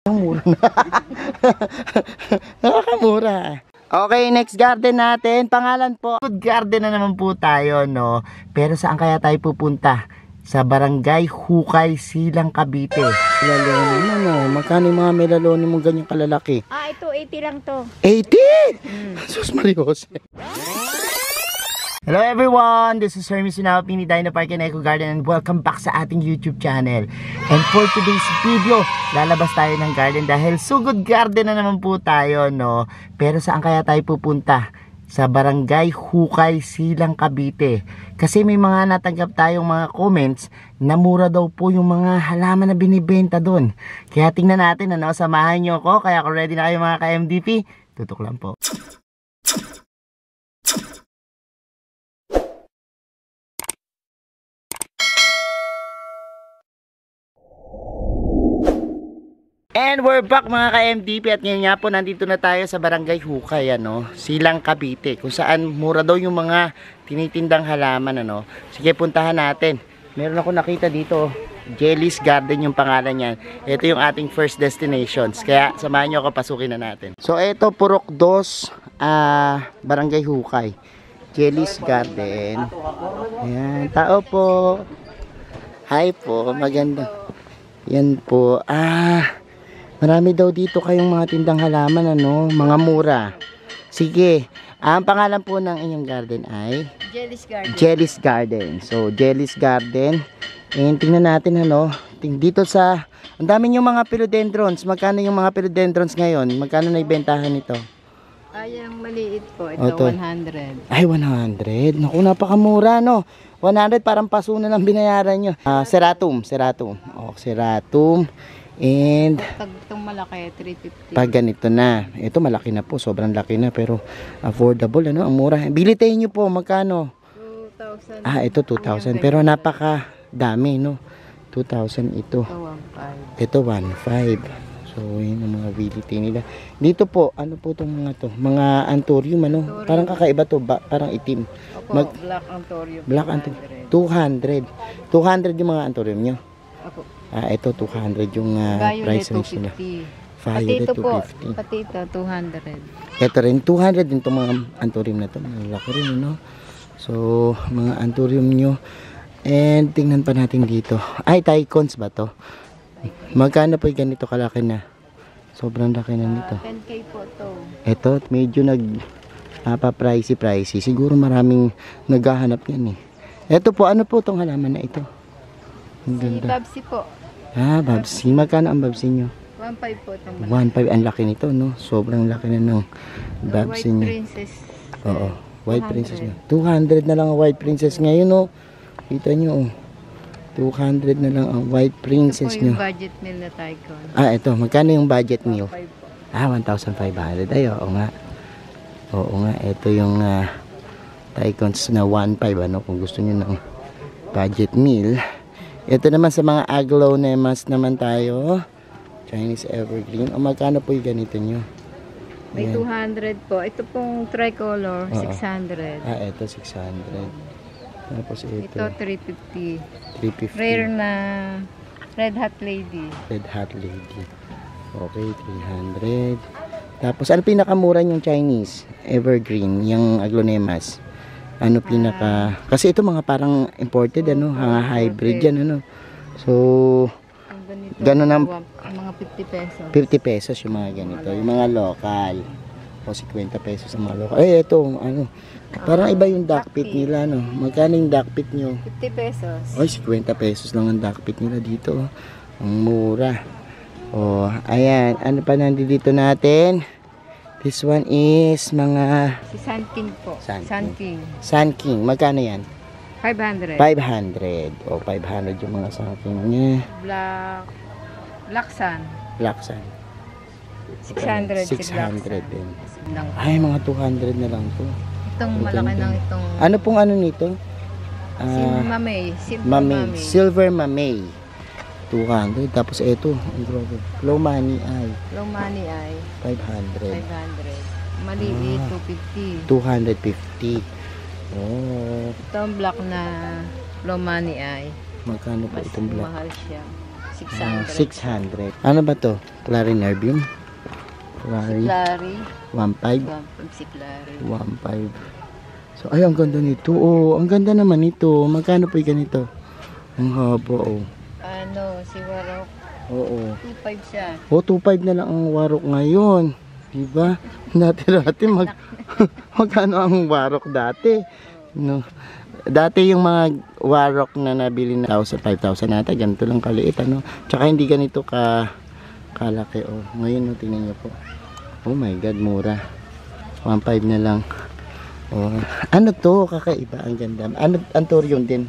Mura na. Nakakamura. Okay, next garden natin. Pangalan po, Good Garden na naman po tayo, no? Pero saan kaya tayo pupunta? Sa Barangay Hukay, Silang, Cavite. Melalonin mo, no? Magkano yung mga melalonin mo ganyang kalalaki? Ito 80 lang to. 80! Sus Marios. Hello everyone! This is Hermes Sunao, Pini Dino Park and Eco Garden, and welcome back sa ating YouTube channel. And for today's video, lalabas tayo ng garden dahil Good Garden na naman po tayo, no? Pero saan kaya tayo pupunta? Sa Barangay Hukay, Silang, Cavite. Kasi may mga natanggap tayong mga comments na mura daw po yung mga halaman na binibenta doon. Kaya tingnan natin, ano? Samahan nyo ako. Kaya kung ready na kayo mga ka-MDP, tutok lang po. And we're back mga ka-MDP at ngayon nga po nandito na tayo sa Barangay Hukay, ano, Silang, Cavite, kung saan mura daw yung mga tinitindang halaman, ano. Sige, puntahan natin. Meron ako nakita dito, Jelly's Garden yung pangalan niyan. Ito yung ating first destinations, kaya samahan nyo ako, pasukin na natin. So ito, Purok 2, Barangay Hukay, Jelly's Garden. Ayan, tao po. Hi po, maganda. Yan po, marami daw dito kayong mga tindang halaman, ano, mga mura. Sige, ang pangalan po ng inyong garden ay? Jelly's Garden. Jelly's Garden. So, Jelly's Garden. And tingnan natin, ano, dito sa, ang dami yung mga philodendrons. Magkano yung mga philodendrons ngayon? Magkano na ibentahan nito? Yung maliit po, ito 100. Ay, 100. Naku, napakamura, no? 100, parang paso na lang binayaran nyo. Seratum. Oh, Seratum. And itong malaki 350. pag ganito na, ito malaki na po, sobrang laki na pero affordable, ano, ang mura. Bili tayo nyo po, magkano? 2,000. Ito 2,000 pero napaka dami, no? 2,000 ito. Ito 1,500. So yun ang mga bility nila. Dito po, ano po itong mga to? Mga anthurium, ano? Anthurium. Parang kakaiba to, parang itim. Opo, black anthurium. Black anthurium. 200. 200 yung mga anthurium nyo. Opo. Ito 200 yung price range nila. Pati ito po, 250. pati ito 200. Ito rin 200 din itong mga anthurium na ito. Malaki rin, no? So mga anthurium nyo. And tingnan pa natin dito. Ay, Tycons ba to? Magkano po yung ganito kalaki na? Sobrang laki na nito. 10k po to. Ito medyo pricey. Siguro maraming naghahanap yan, eh. Ito po, ano po itong halaman na ito? Ang Si ganda. Babsi po. Babsi. Magkano ang babsi nyo? 1.5 po itong malaki. 1.5. Ang laki nito, no? Sobrang laki na ng babsi White nyo. Princess. Oo. White Princess nyo. 200 na lang ang White Princess ngayon, no? Kita nyo, oh. 200 na lang ang White Princess ito po yung nyo. budget meal na Tycon. Ito. Magkano yung budget meal? 1,500 po. 1,500. Ay, oo nga. Oo nga. Ito yung Tycons na 1.5, ano? Kung gusto nyo ng budget meal. Ito naman sa mga aglaonemas naman tayo. Chinese evergreen. O magkano po yung ganito nyo? May 200 po. Ito pong tricolor, Oo. 600. Ito 600. Tapos ito, Ito 350. 350. Rare na Red Hot Lady. Red Hot Lady. Okay, 300. Tapos ano pinakamura yung Chinese evergreen, yung aglaonemas? Ano pinaka, kasi ito mga parang imported, ano, mga hybrid yan, ano. So Ang ganito, ganun ang mga 50 pesos. 50 pesos yung mga ganito, yung mga local. O 50 pesos ang mga local. Ito, ano, parang iba yung duckpit nila, no. Magkano yung duckpit nyo? 50 pesos. Oy, 50 pesos lang ang duckpit nila dito. Ang mura. Ayan, ano pa nandito natin? This one is mga Si Sun King po. Sun Sun King. Sun King. Magkano yan? 500. 500. 500 yung mga Sun King niya. Black Sun. Black Sun. 600. 600 din. Lang. Ay, mga 200 na lang to. Itong malaki ng itong Ano pong ano nito? Mamey. Mamey. Silver Mamey. 200. Tapos ito, ang grabe. Low money ay Low money ay 500. 500. Maliit 250. 250. Oh, Itong black na low money ay magkano po mas itong black? mahal siya. 600. 600. Ano ba to? Clarinerbium? Clary. Clary. 1.5. 1.5 si Clary. 1.5. So, ay, ang ganda nito. Oh, ang ganda naman ito. Magkano po yung ganito? Ang haba, oh. Ano, si Warok. Oo. 2.5 siya. Oh, 2.5 na lang ang warok ngayon. Diba? Dati magkano ang warok dati? No. Dati yung mga warok na nabili na 5,000 nata, ganito lang kaliit, ano. Tsaka hindi ganito kalaki, oh. Ngayon, oh, tingnan niyo po. Oh my God, mura. 1.5 na lang. Oh. Ano to? Kakaiba, ang ganda. Ano, Anthurium din?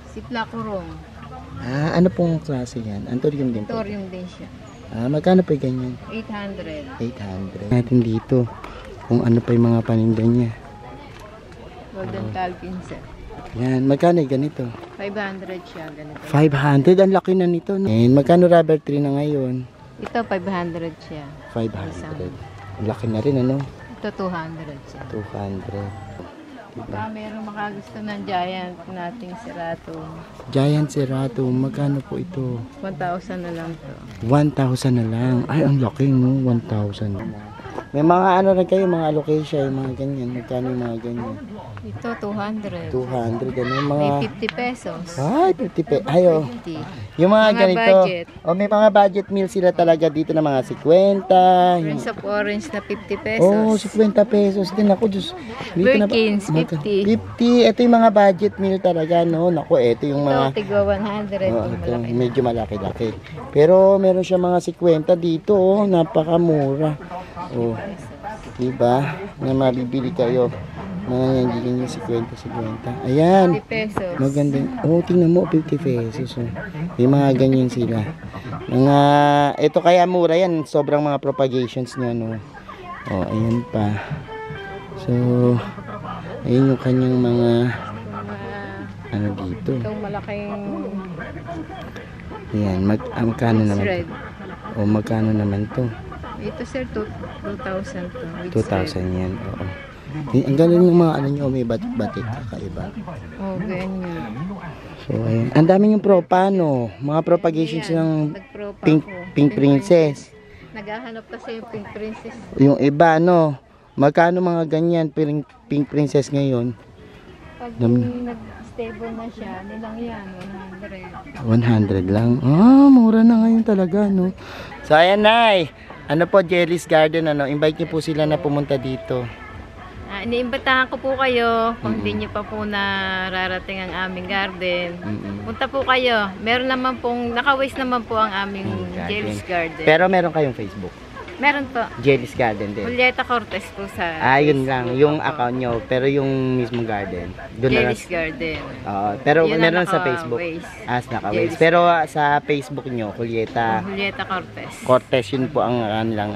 Si Placorong. Ah, ano pong klase yan? Anthurium din po. Torium din siya. Ah, magkano pa yung ganyan? 800. 800. Natin dito kung ano pa yung mga paninda niya. Golden Calvin set. Yan, magkano yung ganito? 500 siya. Ganito. 500, ang laki na nito. No? And magkano rubber tree na ngayon? Ito 500 siya. 500. Ang laki na rin, ano? Ito 200 siya. 200. Baka meron makagusto ng giant nating sirato. Giant Cerato, magkano po ito? 1,000 na lang to. 1,000 na lang. Ay, ang laki, no? 1,000. May mga ano rin kayo, mga alocasia, yung mga ganyan. Magkano yung mga ganyan? Ito 200. 200, ano yung mga... May 50 pesos. Ay, 50 pe. Ay, oh. 50. Yung mga Mga ganito. budget. O, may mga budget meal sila talaga dito na mga 50. Prince of Orange na 50 pesos. Oh, 50 pesos din ako. Diyos. Dito na ba? Birkins, 50. 50. Ito yung mga budget meal talaga, no? Naku, ito yung Ito, mga... tigwa 100. Oh, Yung ito, malaki. medyo malaki-laki. Pero meron siya mga 50 dito, oh. Napakamura. Oh, diba? Na mabibili kayo. Mga yan, giging yung 50. Ayan. 50 pesos. Maganda. Oh, tingnan mo, 50 pesos. Oh. May mga ganyan sila. Mga, ito kaya mura yan. Sobrang mga propagations niya, no. Oh, ayan pa. So, ayun yung kanyang mga, ano dito. Itong malaking Ayan, magkano naman red. to? O, magkano naman to? Ito sir, 2,000 to. With 2,000 yan, oo. Ang galing ng mga ano nyo, may batik, kakaiba. Oh, ganyan. So, ayan. Ang dami yung propa, no? Mga propagations ng Nagpropa pink, ko. pink princess. Naghahanap kasi yung pink princess. Yung iba, no? Magkano mga ganyan, pink princess ngayon? Pag Dami. nag-stable na siya, nilang yan, 100. 100 lang. Ah, mura na ngayon talaga, no? So, ayan, Nay. Ano po, Jelly's Garden, ano? Invite niyo po sila na pumunta dito. Iniimbitahan ko po kayo kung hindi nyo pa po nararating ang aming garden. Punta po kayo. Meron naman pong, naka-waste naman po ang aming Jelly's Garden. Pero meron kayong Facebook. Meron po. Jelly's Garden din. Julieta Cortez po sa Yun lang. Facebook. Yung Opo. account nyo. Pero yung mismong garden. Doon na lang. Jelly's Garden. Pero Yun ang meron sa Facebook. naka-waste. Naka-waste. Jelly's Pero sa Facebook nyo, Julieta Julieta Cortez. Cortez, yun po ang kanilang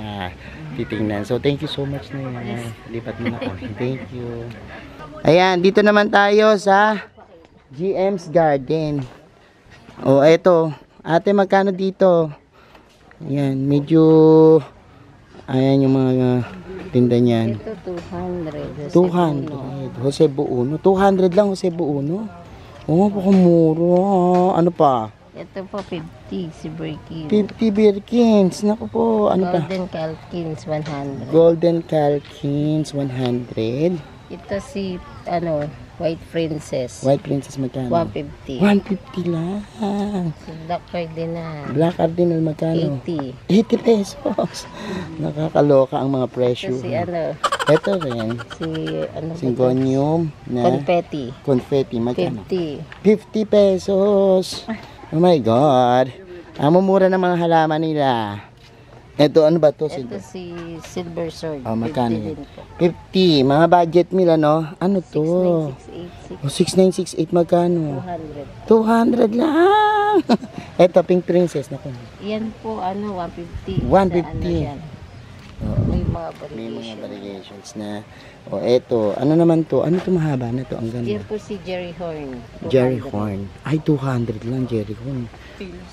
titingnan. So, thank you so much na yun. Lipat mo na kami. Thank you. Ayan, dito naman tayo sa GM's Garden. O, eto. Ate, magkano dito? Ayan, medyo... Ayan yung mga tinda niyan. Ito 200. 200. Jose Buuno. 200 lang, Jose Buuno. Oh, pakamuro. Ano pa? Ito po 50 si Birkin. 50 Birkins. Naku po. Ano pa? Golden Calkins 100. Golden Calkins 100. Ito si White Princess. White Princess magkano? 150. 150 lang. Si Black Cardinal. Black Cardinal magkano? 80. 80 pesos. Nakakaloka ang mga presyo. Ito si Ito rin. Syngonium na confetti. Magkano? 50. 50 pesos. Oh my God. Ang mumura ng mga halaman nila. Ito, ano ba to? Ito si Silver Sword. Magkano 50 yan? din po. 50. Mga budget meal, ano? Ano to? 6968. 6968 magkano? 200. 200 lang. Ito, Pink Princess. Naku. Yan po 150. 150. Yan. May mga May mga variation. variations na. O, eto. Ano naman to? Ano to mahaba na to? Ang ganda. Yan po si Jerry Horn. 200. Jerry Horn. Ay, 200 lang, Jerry Horn.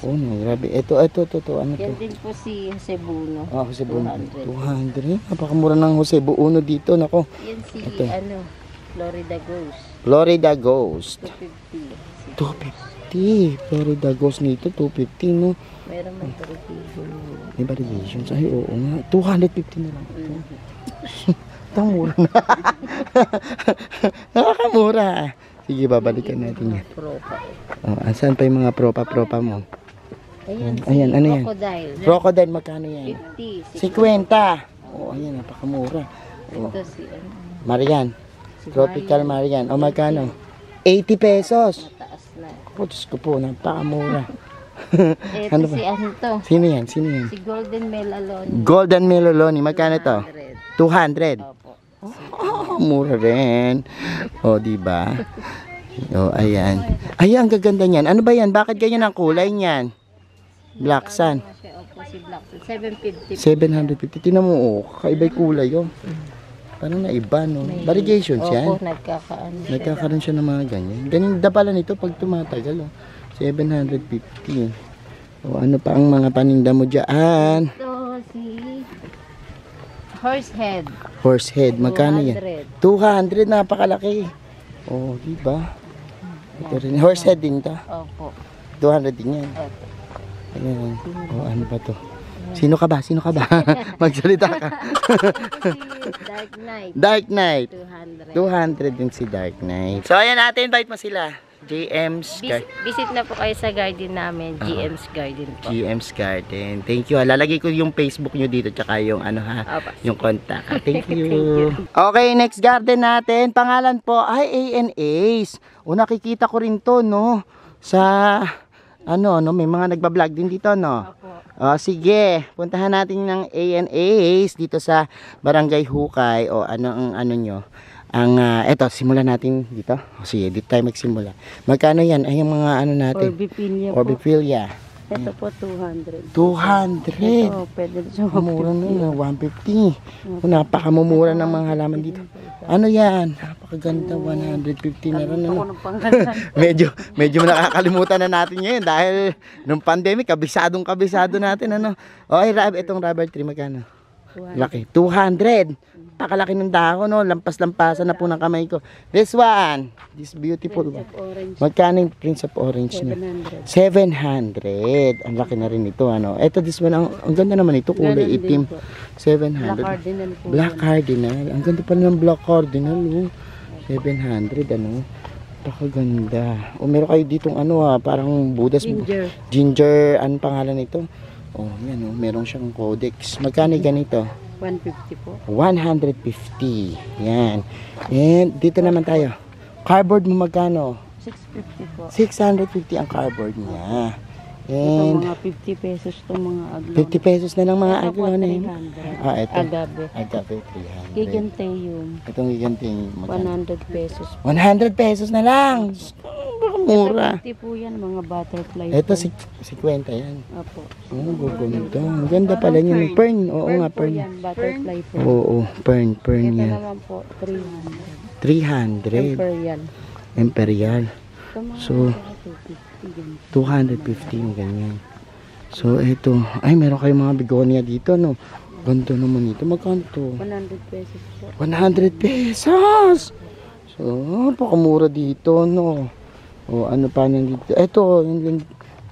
Oh, no, grabe. Ito. Ano Yan to? din po si Cebuno. Jose Buuno. 200. 200. Napakamura ng Jose Buuno dito. Nako. Yan si Ito. Florida Ghost. Florida Ghost. 250. 250. 250. Florida Ghost nito, 250, no? Meron may variegation. May variations. Ay, oo nga. 250 na lang. Ito, mura na. Nakakamura. Sige, babalikan natin yan. Propa. Oh, asan pa yung mga propa mo? Ayan, Ayan, ano yan? crocodile. Crocodile, magkano yan? 50. 50. Oh, ayan, napakamura. Oh, Ito si ano, Marian. si Tropical Marian. O, magkano? 80 pesos. mataas na. Oh, Diyos ko po, napakamura. Ito Ano ba? si ano to? Sino yan? Sino yan? Si Golden Melalon. Golden Meloloni. Magkano to? 200. Opo. Oh, mura rin. O, diba? O, ayan. Ay, ang gaganda niyan. Ano ba yan? Bakit ganyan ang kulay niyan? Black Sun. Opo, si Black Sun. 750. 750. Tinan mo, oh. Kakaiba'y kulay, oh. Parang naiba, no? Variegations yan. Opo, nagkakaano siya. Nagkakaroon siya ng mga ganyan. Ganyan pala nito pag tumatagal, oh. 750. O, ano pa ang mga paninda mo dyan? Ito si Horsehead. Horsehead. Magkano yan? 200. 200. Napakalaki. Oh, diba? Ito rin. Horsehead din to. Opo. 200 din yan. Opo. Ayan. Oh, ano ba to? Sino ka ba? Sino ka ba? Magsalita ka. Si Dark Knight. Dark Knight. 200. 200 din si Dark Knight. So, ayan natin. Invite mo sila. JM's Visit na po kayo sa garden namin. GM's Garden po. GM's Garden. Thank you. Lalagay ko yung Facebook nyo dito tsaka yung ano ha, Opo. yung contact. Thank you. Okay, next garden natin. Pangalan po ay A&A's. O nakikita ko rin to, no? Sa ano, no, may mga nagba-vlog din dito, no? Opo. O, sige, puntahan natin ng A&A's dito sa Barangay Hukay. O ano ang ano nyo? Ang, eto, simulan natin dito. O sige, dito tayo magsimula. Magkano yan? Ay, yung mga ano natin. Orbipilia po. Orbipilia. Ito po 200. 200. Ito, pwede sa Mura na, 150. O, napakamumura ng mga halaman dito. Ano yan? Napakaganda, 150 na rin. Ano? medyo nakakalimutan na natin ngayon dahil nung pandemic, kabisado natin. Ano? Okay, itong rubber tree, magkano? Laki. 200. Pakalaki ng dahon, no? Lampas-lampasan na po ng kamay ko. This one. This beautiful one. Orange. Magkano yung Prince of Orange niya? 700. Ang laki na rin ito, ano? Ito, this one, ang ganda naman ito. Kulay itim. 700. Black Cardinal po. Black Cardinal. Ang ganda pala ng Black Cardinal, oh. 700, ano? Napakaganda. O, meron kayo ditong ano, parang Buddha's. Ginger, anong pangalan nito? Oh, yan, oh. Meron siyang codex. Magkano ganito? 150 po. 150. Yan. And dito naman tayo. Cardboard mo magkano? 650 po. 650 ang cardboard niya. Ito And mga 50 pesos itong mga aglo. 50 pesos na lang mga Ito po, aglo na yun. 300. Ah, ito. Agave. Agave, 300. Giganteum. Itong giganting magkano? 100 pesos. 100 pesos na lang. Mura. 50 po yan, mga butterfly. Ito, po. 50 yan. Opo. Oh, gaganda. Ang ganda pala yun. Fern. Oo nga, Po fern. yan, butterfly po. Oo, fern Ito yan. naman po, 300. 300. Imperial. Imperial. Ito mga So, 250 yung ganyan. So, ito. Ay, meron kayong mga begonia dito, no? Ganda naman ito. Magkano to? 100 pesos po. 100 pesos! So, pakamura dito, no? O, ano pa nang dito? Ito,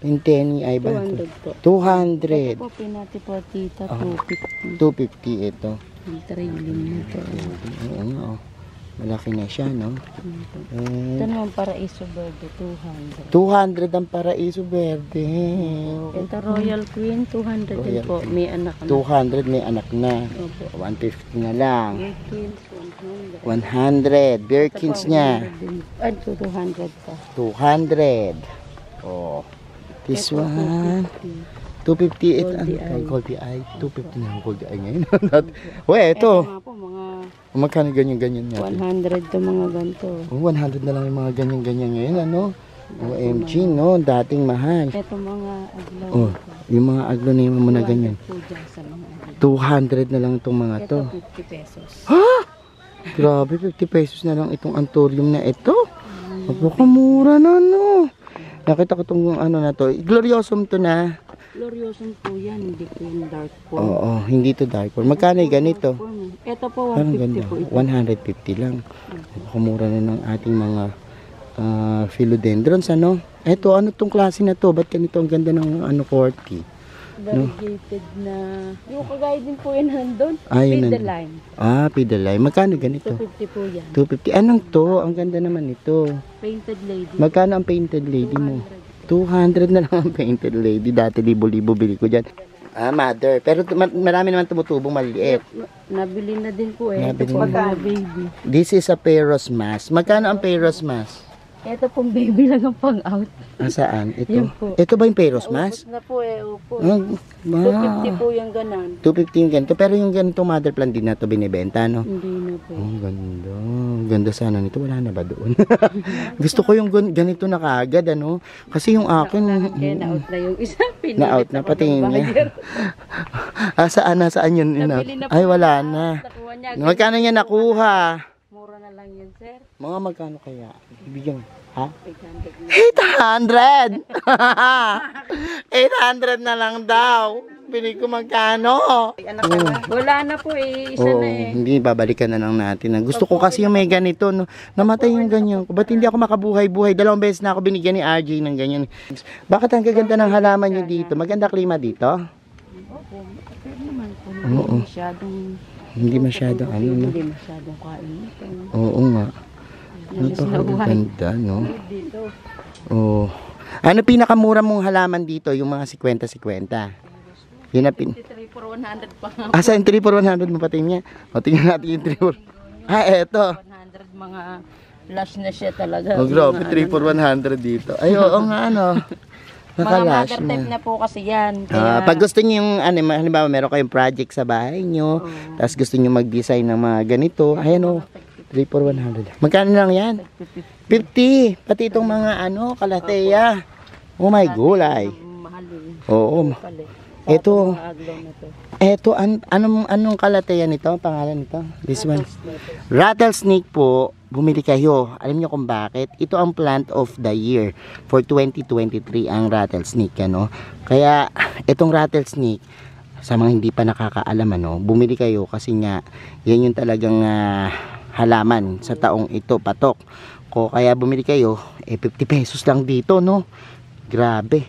yung tenny ay ba? 200 po. 200. Ito po, pinati po, tita, Ah. 250. 250 ito. Ang trailing nito. Oo nga, oh. Malaki na siya, no? Ito And naman, Paraiso Verde, 200. 200 ang Paraiso Verde. Ito, Royal Queen, 200 din Royal po. Queen. May anak na. 200 may anak na. Opo. 150 na lang. Queens, 100. 100. Birkins niya. Ay, 200 pa. 200. Oh. This Ito, one. 250. 250. Ito, Goldie Eye. Goldie Eye. 250 na ang Goldie Eye ngayon. Uy, ito. Ito nga po, mga Magkano ganyan-ganyan niya? 100 to mga ganito. Oh, 100 na lang yung mga ganyan-ganyan ngayon, ano? OMG, no? Dating mahal. Ito mga aglaw. Oh, yung mga aglonema mo na ganyan. Po dyan sa mga aglaw. 200 na lang itong mga Ito, to. 50 pesos. Grabe, 50 pesos na lang itong anthurium na ito. Napakamura na, no? Nakita ko itong ano na to. Gloriosum to na. Gloriosum po yan, hindi po yung dark po. Oo, hindi to dark one. Magkano yung ganito? Ito po, Parang 150 ganda. po ito. 150 lang. Napakamura na ng ating mga philodendrons, ano? Eto, ano tong klase na to? Ba't ganito ang ganda ng ano, corky? Variegated na. Yung kagaya din po yan nandun. Ay, With yun the lime. Pidal line. Magkano ganito? 250 po yan. 250. Anong to? Ang ganda naman ito. Painted lady. Magkano ang painted lady mo? 200 na lang ang painted lady. Dati libo-libo bili ko dyan. Mother. Pero marami naman tumutubong maliliit. Nabili na din po eh. Nabili Ito po na. mga baby. This is a Peros mask. Magkano ang Peros mask? Ito pong baby lang ang pang out. Saan? Ito. Yun po. Ito ba yung Peros mask? Ubus na po eh. Opo. 250 250 po yung ganan. 250 yung ganito. Pero yung ganito mother plant din na to binibenta, no? Hindi na po. Oh, ganda. Ganda sana nito. Wala na ba doon? Gusto ko yung ganito na kaagad, ano? Kasi yung akin... Kaya na-out na yung isa. Pinilit Na-out na, ako pati ng niya. buyer. Nasaan yun? Nabili na po Ay, wala niya. na. Nakuha niya. Magkano niya nakuha? Mura na lang yun, sir. Mga magkano kaya? Ibigyan. Ha? 800 800! na. 800 na lang daw. Bili ko magkano? Wala na po eh. Isa Oo, na eh. hindi, babalikan na lang natin. Gusto ko kasi yung may ganito, no? Namatay yung ganyan ko. Ba't hindi ako makabuhay-buhay? 2 beses na ako binigyan ni RJ ng ganyan. Bakit ang gaganda ng halaman nyo dito? Maganda klima dito? Opo, pero naman po. Oo. Hindi masyadong, Hindi masyado, ano, no? Hindi masyadong kain. Oo nga. Napakaganda, no? Dito. Oo. Ano pinakamura mong halaman dito? Yung mga 50-50. Yun na 53 for 100 pa. Sa 3 for 100 mo pati niya. O, tingnan natin yung 3 for... eto. 100 mga lush na siya talaga. Oh, grabe, 3 for 100 dito. Ay, oo nga, ano. Mga Nakalash mother type na. na po kasi yan. Kaya, Pag gusto niyo yung, halimbawa, meron kayong project sa bahay niyo, tapos gusto niyo mag-design ng mga ganito, ayan o, 3 for 100. Magkano lang yan? 50. Pati itong mga, kalateya. Oh my gulay. mahal eh. Oo. Pali. Ito, Mga aglaw na to. anong kalateya nito? Pangalan nito? This one. Rattlesnake po, bumili kayo. Alam niyo kung bakit? Ito ang plant of the year for 2023 ang rattlesnake, ano? Kaya itong rattlesnake, sa mga hindi pa nakakaalam, bumili kayo kasi nga yan yung talagang halaman sa taong ito, patok. Kaya bumili kayo, 50 pesos lang dito, no? Grabe.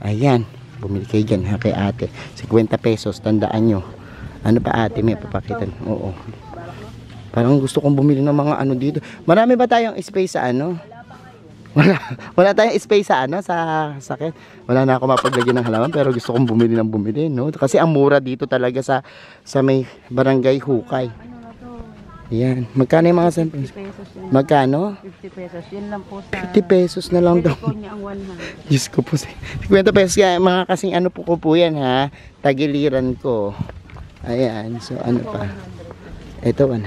Ayan. Bumili kayo dyan, kay ate. 50 pesos, tandaan nyo. Ano pa ate, may papakitan. Oo. Parang gusto kong bumili ng mga dito. Marami ba tayong space sa Wala tayong space sa sa akin. Wala na ako mapaglagyan ng halaman, pero gusto kong bumili ng bumili, no? Kasi ang mura dito talaga sa may barangay Hukay. Yan. Magkano yung mga samples? 50 pesos yan. Magkano? 50 pesos. Yun lang po sa... 50 pesos na lang daw. Ko niya ang 100. Diyos ko po. 50 pesos kaya mga kasing po yan, ha. Tagiliran ko. Ayan. So ano pa? Ito 100.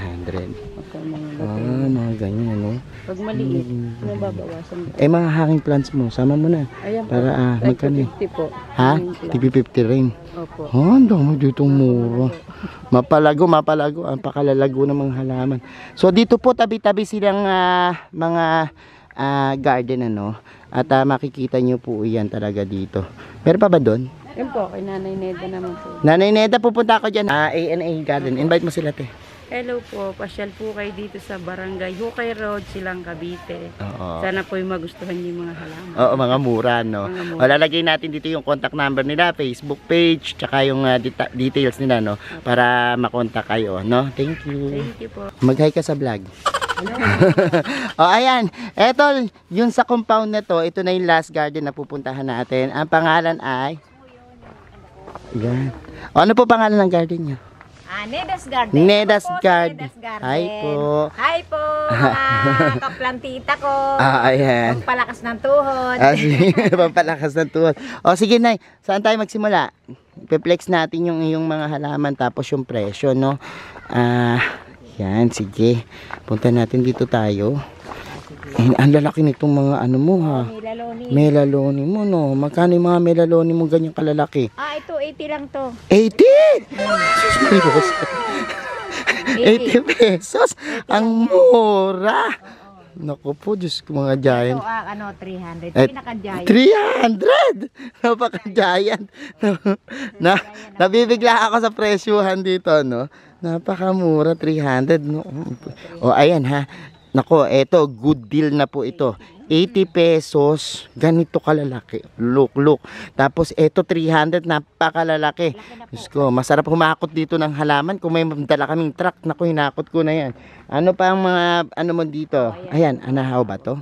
Pagka mga Mga ganyan, Pag maliit, nababawasan. mga hanging plants mo, sama mo na. Ayan po. Para magkano? 50 po. Ha? Yung plant. TV50 rin. Opo. Ang dami ditong mura. Mapalago. Ang pakalalago ng mga halaman. So dito po tabi-tabi silang mga garden, At makikita nyo po yan talaga dito. Meron pa ba doon? Yun po, kay Nanay Neda naman po. Nanay Neda, pupunta ako dyan. A&A Garden. Invite mo sila, te. Hello po, pasyal po kayo dito sa Barangay Hukay Road, Silang Cavite. Oo. Sana po yung magustuhan niyo yung mga halaman. Oo, mga mura, no? Mga mura. O, lalagay natin dito yung contact number nila, Facebook page, tsaka yung details nila, no? Para makontak kayo, no? Thank you. Thank you po. Mag-hi ka sa vlog. O, ayan. Eto, yun sa compound na to, ito na yung last garden na pupuntahan natin. Ang pangalan ay... Yan. O, ano po pangalan ng garden niyo? Neda's Garden. Neda's Ako po, Garden. Neda's Garden. Hi po. Hi po, mga kaplantita ko. Ayan. Pampalakas ng tuhod. Sige, pampalakas ng tuhod. O, sige, Nay. Saan tayo magsimula? Pe-flex natin yung iyong mga halaman tapos yung presyo, no? Yan, sige. Punta natin dito tayo. Ang lalaki nitong mga mo, ha? Melaloni. Melaloni mo, no? Magkano yung mga melaloni mo ganyang kalalaki? Ito 80 lang to. 80! Sus, Marios. 80 pesos? Ang mura! Naku po, Diyos ko, mga giant. Ito, 300. Eh, Pinaka-giant. 300! Napaka-giant. Nabibigla ako sa presyuhan dito, no? Napakamura, 300, no? O, ayan, ha? Nako, eto, good deal na po ito. 80 pesos, ganito kalalaki. Look. Tapos eto 300, napakalalaki. Diyos ko, masarap humakot dito ng halaman. Kung may dala kaming truck, naku, hinakot ko na yan. Ano pa ang mga, ano mo dito? Ayan, anahaw ba to?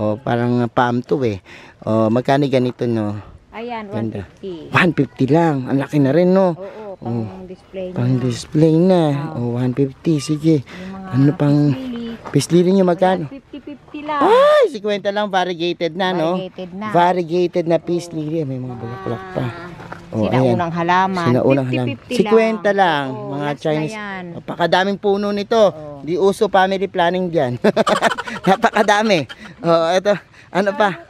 O, parang palm to eh. O, magkano ganito no? Ayan, Ganda. 150. 150 lang. Ang laki na rin no? Oo, pang display Pang na. display na. O, 150. Sige. Yung mga Ano pang, pisli rin yung magkano? 50-50 lang. Ay, 50 lang, variegated na, no? Variegated na. Variegated na peace lily. May mga bulaklak pa. Oh, Sinaunang halaman. Sinaunang halaman. 50-50 50 lang. Oo, Mga last na Chinese. yan. Napakadaming puno nito. Oo. Di uso family planning dyan. Napakadami. Oh, ito. Ano pa?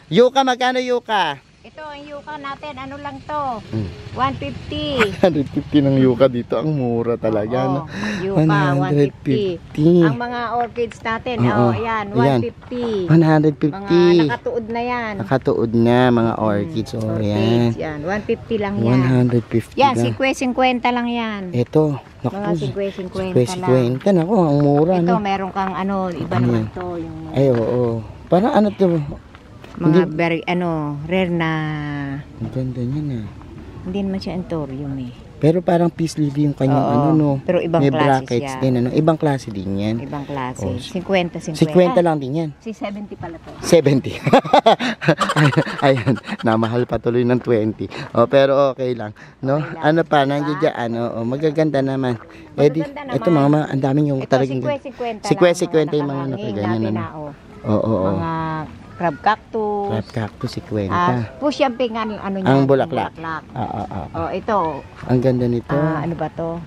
Yuka, magkano yuka? Ito, ang yuka natin, ano lang to? Hmm. 150. 150 ng yuka dito. Ang mura talaga, Oo, no? yuka, 150. Ang 150. mga orchids natin, Oo, ayan, ayan. 150. 150. Mga nakatuod na yan. Nakatuod na mga orchids. Oh, Orchids, yan. yan. 150 lang yan. 150 Yan, lang. 50 lang yan. Ito. Mga Naku. 50 lang. Naku, ang mura. Ito, no? meron kang ano, iba Ano naman yan? to. Yung Ay, oo. Parang ano to? mga very, rare na, Ang ganda niya na. hindi naman siya anthurium eh. Pero parang peace lily yung kanyang Oo, ano, no? pero ibang May klase brackets siya. din, ano? Ibang klase din yan. Ibang klase. Oh, 50. 50 lang din yan. Si 70 pala to. 70. Ayan, namahal pa tuloy ng 20. Oh, pero okay lang, no? Okay lang. Ano pa, nandiyan dyan, oh, magaganda naman. Eh, di, Magaganda ito naman. ang daming yung Ito, talagang... 50 50 yung mga nakaganyan, ano? Oo. Mga crab cactus. Crab cactus, 50. Push yung pingan, ano niya. Ang bulaklak. bulaklak. Ah. Oh, ito. Ang ganda nito. Ano ba to?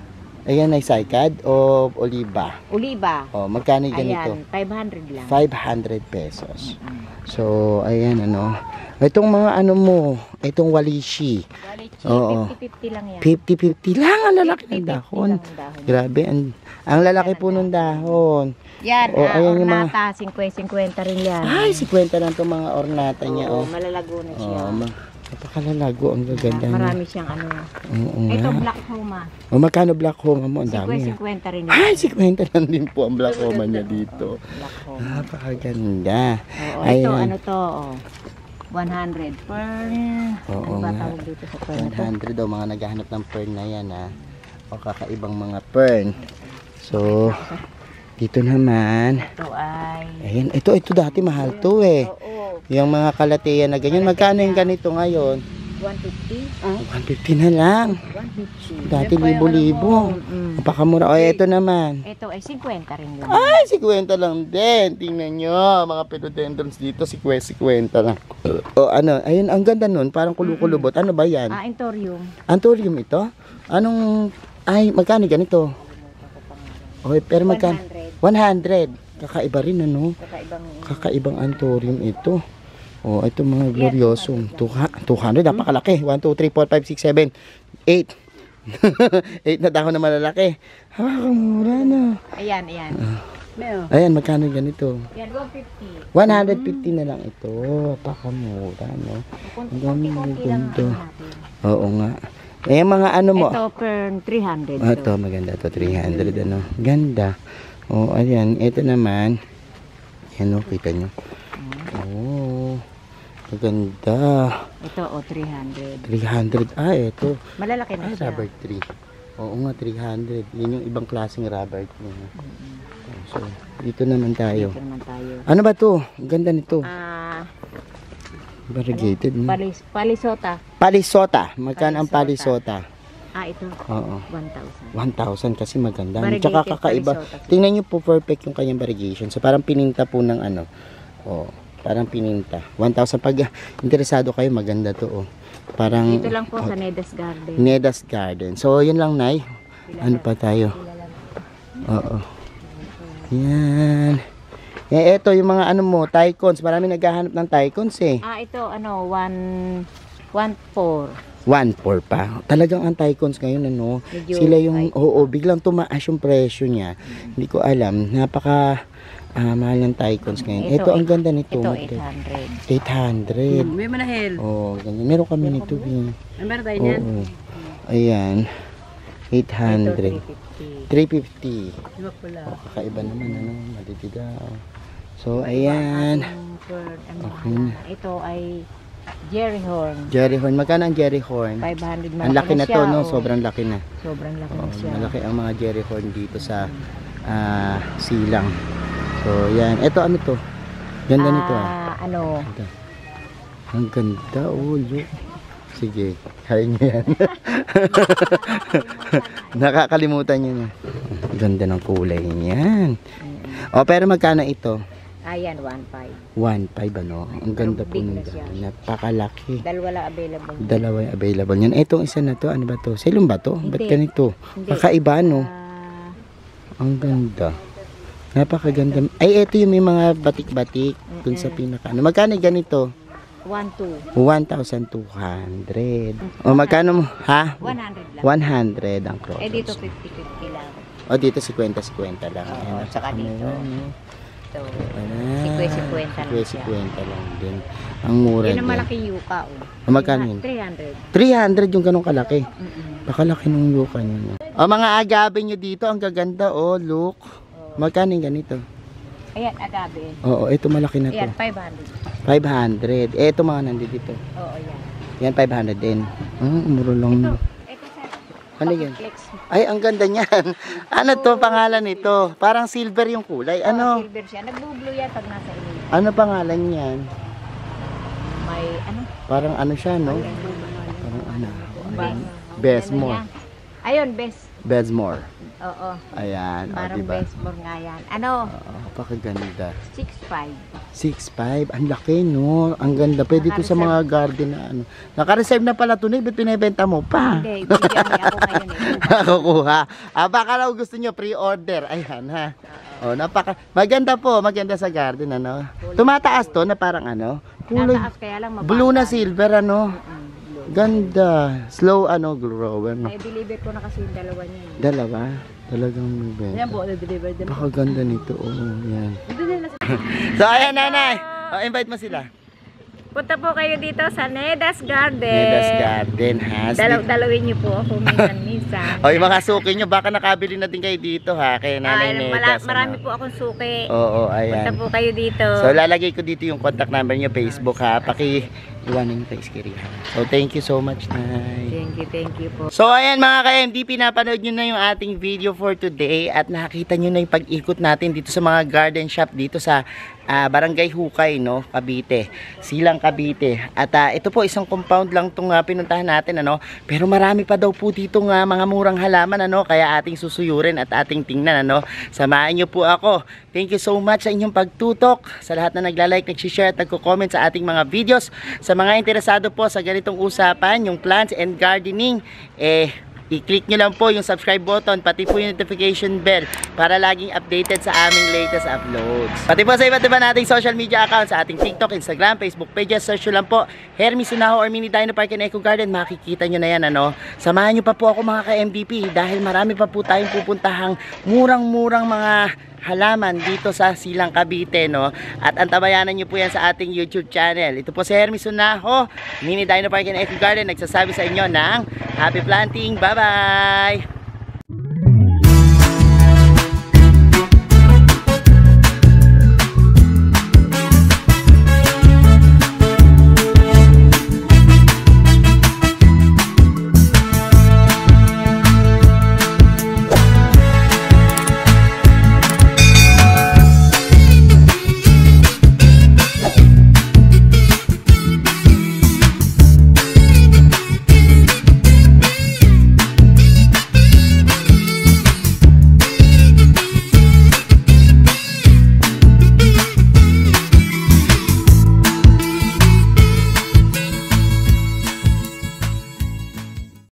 Ayan ay cycad o oliba. Oliba. Oh, magkano yung ganito? Ayan, 500 lang. 500 pesos. So, ayan ano. Itong mga ano mo, itong walishi. Walichi, Oo. 50-50 lang yan. 50-50 lang ang lalaki ng 50-50 dahon. lang ang dahon. Grabe, ang lalaki po ng dahon. Yan, Oh, ayan yung mga- ornata, 50 rin yan. Ay, 50 lang itong mga ornata niya. Oo, Oh, malalago na siya. napakalalago. Ang gaganda. no? Marami siyang ano. Oo Ito, nga. black homa. Oh, magkano black homa mo? Ang dami. 50 rin yan. Ay, 50 lang din po ang black homa niya dito. Black homa. Napakaganda. Oo, ito, Ayan. ano to, 100 fern. Oo Ano ba nga. tawag dito sa fern na to? 100 daw, mga naghahanap ng fern na yan, ha. O kakaibang mga fern. So, dito naman. Ito ay, Ayan, ito dati mahal to eh. oo, Yung mga kalateya na ganyan. Magkano yung ganito ngayon? 150. 150 na lang. 150. Dati libo-libo. Napakamura. O, ito naman. Ito ay 50 rin yun. Ay, 50 lang din. Tingnan nyo, mga philodendrons dito, 50 lang. O, ano, ayun, ang ganda nun. Parang kulukulubot. Ano ba yan? Anthurium. Anthurium ito? Anong, ay, magkano ganito? Okay, pero magkano? 100. Kakaiba rin, ano? Kakaibang anthurium ito. Oh, ito mga gloriosum. 200, napakalaki. 1, 2, 3, 4, 5, 6, 7, 8. 8 na dahon na malalaki. Mura na. Ayan. Ayan, magkano ganito? Yan, 150. 150 na lang ito. Pakamura, no? Ang dami ng Konti-konti lang ang gundo. ano natin. Oo nga. Eh, mga ano mo? Ito, fern, 300. Ito, maganda to 300, ano? Ganda. Oh, ayan. Ito naman. Ayan, oh, kita nyo. Oh, maganda. Ito, 300. 300. Ah, ito. Malalaki na Ay, siya. rubber tree. Oo nga, 300. Yun yung ibang klaseng rubber tree. no? So, dito naman tayo. Ito naman tayo. Ano ba to? Ang ganda nito. Ano? Variegated. no? Palisota. Palisota. Magkano ang palisota? Ito. Oo. 1,000. 1,000 kasi maganda. Variegated Tsaka kakaiba. palisota. Tingnan nyo po perfect yung kanyang variegation. So parang pininta po ng ano. Oh, parang pininta. 1,000 pag interesado kayo, maganda to. Oh. Parang Dito lang po sa Nedas Garden. Nedas Garden. So yun lang, Nay. Ano pa tayo? Oo. Yan. Eh, eto yung mga ano mo, tycons. Marami naghahanap ng tycons eh. Ito, 1,400. 1.4 pa. Talagang ang tycons ngayon, ano, Medyo sila yung, high. oo, biglang tumaas yung presyo niya. Hindi ko alam. Napaka mahal ng tycons ngayon. Ito, ang ganda nito. Ito, 800. May manahil. Oh, ganyan. Meron kami nito. Meron tayo Oo. Ayan. 800. 350. 350. Diba pala? Kakaiba naman, ano, maliligaw. So, ayan. Okay na. Ito ay Jerry Horn. Jerry horn. Magkano ang Jerry horn? 500 Ang laki na to, siya, no? oh. Sobrang laki na. Sobrang laki Oh, na siya. malaki ang mga Jerry horn dito sa silang. So, yan. Ito, ano to? Ganda nito, ah. Ano? Ganda. Ang ganda, oh, look. Sige, kaya nyo yan. Nakakalimutan nyo na. Ang ganda ng kulay niyan. O, pero magkano ito? Ayan, 1.5. 1.5, ano? Ang ganda po Big ng na siya. napakalaki. Dalawa lang available. Dalawa yung available yan. Itong isa na to, ano ba to? Silong ba to? Ba't Hindi. ganito? Hindi. Kakaiba, no? Ang ganda. Napakaganda. Ay, ito yung may mga batik-batik dun sa pinaka. Ano, magkano yung ganito? 1.2. 1,200. O, magkano mo? Ha? 100 lang. 100 ang cross. Eh dito 50-50 lang. O, dito 50-50 lang. Oo, Ayan, saka dito. So, Ayan. 50-50 lang siya. 50 lang din. Ang mura Yun ang din. malaking yuka. Oh. O, magkano yun? 300. 300 yung ganong kalaki. Pakalaki ng yuka nyo. O, mga agave nyo dito, ang gaganda. O, look. Magkano yung ganito? Ayan, agave. Oo, ito malaki na to. Ayan, 500. 500. Eh, ito mga nandito dito. Oo, yan. Yan, 500 din. Mura lang. Ito sa Ano yan? flex. Ay, ang ganda niyan. Ano to, pangalan nito? Parang silver yung kulay. Ano? Silver siya. Nagbublue yan pag nasa inyo. Ano pangalan niyan? May ano? Parang ano siya, no? Parang ano? Besmore. Ayun, best. Besmore. Oo. Ayan, o, Parang diba? Besmore nga yan. Ano? Pakaganda. 6.5. 6.5. Ang laki, no? Ang ganda. Pwede to sa mga garden na ano. Naka-reserve na pala to, ba't pinibenta mo pa? Hindi, bigyan niya ako ngayon eh. Nakukuha. Baka raw gusto nyo pre-order. Ayan, ha? O, maganda po. Maganda sa garden, ano? Tumataas to na parang ano? Kulay Nataas kaya lang mababa. blue na silver, ano? Blue. Ganda. Slow, ano, grower, no? Ay, deliver ko na kasi yung dalawa niya. Dalawa. Talagang benta. po, na-deliver din. Baka ganda nito. Oh, yan. So, ayan, nanay. Invite mo sila. Punta po kayo dito sa Nedas Garden. Nedas Garden, ha? Dalawin niyo po ako minsan-minsan. O, yung mga suki nyo, baka nakabili na din kayo dito, ha? Kay Nanay Nedas. Marami ano? po akong suki. Oo, Punta ayan. po kayo dito. So, lalagay ko dito yung contact number nyo, Facebook, ha? Iwanan nyo kay Skiri, ha? So, thank you so much, Nay. Thank you po. So, ayan mga ka-MD, pinapanood nyo na yung ating video for today at nakita nyo na yung pag-ikot natin dito sa mga garden shop dito sa Barangay Hukay, no? Cavite. Silang Cavite. At ito po, isang compound lang itong pinuntahan natin, ano? Pero marami pa daw po dito mga murang halaman, ano? Kaya ating susuyurin at ating tingnan, ano? Samahan nyo po ako. Thank you so much sa inyong pagtutok, sa lahat na nagla-like, nag-share at nagko-comment sa ating mga videos. Sa mga interesado po sa ganitong usapan, yung plants and gardening, i-click nyo lang po yung subscribe button, pati po yung notification bell para laging updated sa aming latest uploads. Pati po sa iba't iba nating social media accounts, sa ating TikTok, Instagram, Facebook pages, search nyo lang po Hermes Unaho or Mini Dino Park and Eco Garden, makikita nyo na yan, ano. Samahan nyo pa po ako mga ka-MDP dahil marami pa po tayong pupuntahang murang-murang mga halaman dito sa Silang Cavite, no? At antabayanan nyo po yan sa ating YouTube channel. Ito po si Hermes Unaho, Mini Dino Park and Eco Garden, nagsasabi sa inyo ng happy planting. Bye-bye!